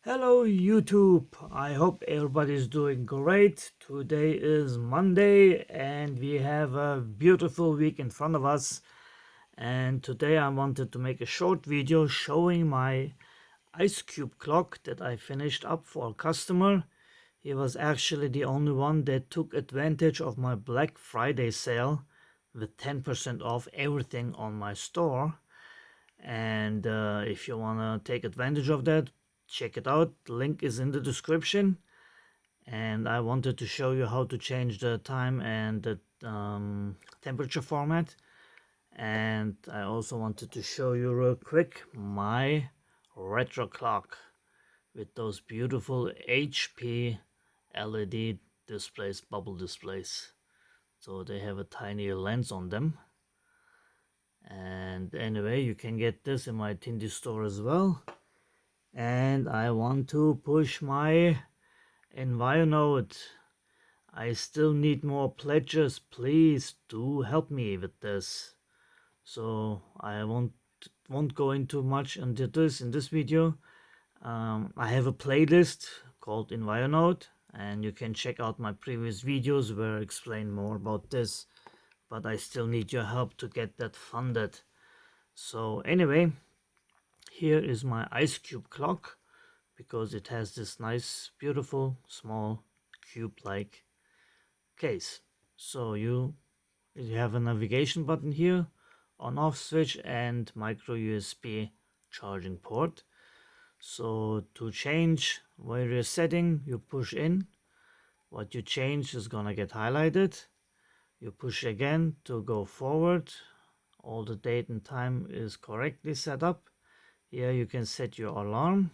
Hello YouTube, I hope everybody's doing great. Today is Monday and we have a beautiful week in front of us. And today I wanted to make a short video showing my IceCube clock that I finished up for a customer. He was actually the only one that took advantage of my Black Friday sale with 10% off everything on my store. And if you want to take advantage of that, check it out. The link is in the description. And I wanted to show you how to change the time and the temperature format. And I also wanted to show you real quick my Retr Clock with those beautiful HP LED displays, bubble displays. So they have a tiny lens on them. And anyway, you can get this in my Tindie store as well. And I want to push my EnvioNode. I still need more pledges. Please do help me with this. So I won't go into much into this in this video. I have a playlist called EnvioNode, and you can check out my previous videos where I explain more about this. But I still need your help to get that funded. So anyway, here is my IceCube clock, because it has this nice, beautiful, small, cube-like case. So you have a navigation button here, on-off switch, and micro USB charging port. So to change various setting, you push in. What you change is gonna get highlighted. You push again to go forward. All the date and time is correctly set up. Here you can set your alarm.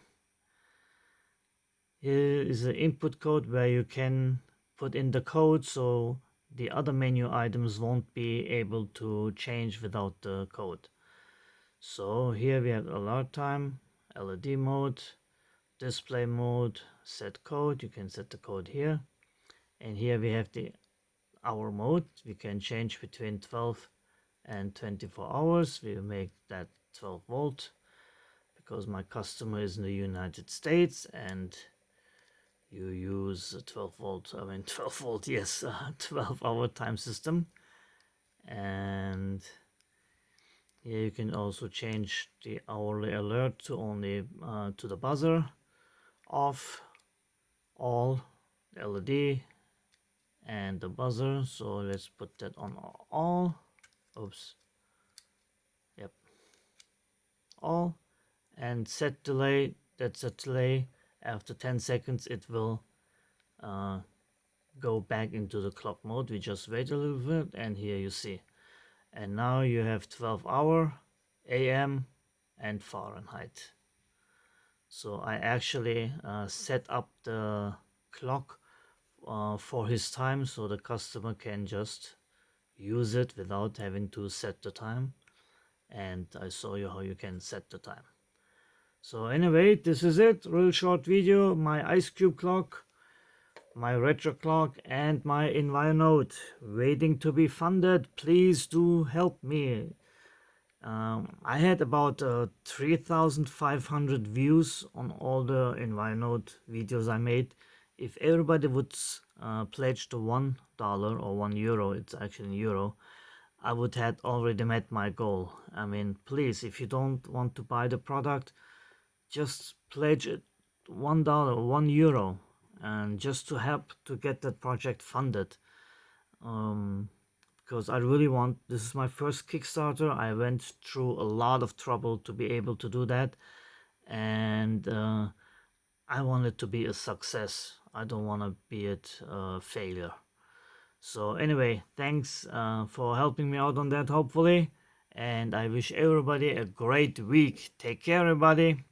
Here is the input code where you can put in the code, so the other menu items won't be able to change without the code. So here we have alert time, LED mode, display mode, set code. You can set the code here. And here we have the hour mode. We can change between 12 and 24 hours. We will make that 12 volt because my customer is in the United States and you use a 12 volt, yes, 12-hour time system. And here you can also change the hourly alert to only to the buzzer, off, all, LED, and the buzzer. So let's put that on all. Oops. Yep. All. And set delay. That's a delay. After 10 seconds it will go back into the clock mode. We just wait a little bit, and here you see. And now you have 12-hour, AM, and Fahrenheit. So I actually set up the clock for his time, so the customer can just use it without having to set the time. And I show you how you can set the time. So anyway, this is it. Real short video. My IceCube clock, my Retr Clock, and my EnvioNode waiting to be funded. Please do help me. I had about 3,500 views on all the EnvioNode videos I made. If everybody would pledge to $1 or €1, it's actually euro, I would have already met my goal. I mean, please, if you don't want to buy the product, just pledge it $1, €1, and just to help to get that project funded. Because I really want, this is my first Kickstarter. I went through a lot of trouble to be able to do that, and I want it to be a success. I don't want to be a failure. So anyway, thanks for helping me out on that, hopefully, and I wish everybody a great week. Take care, everybody.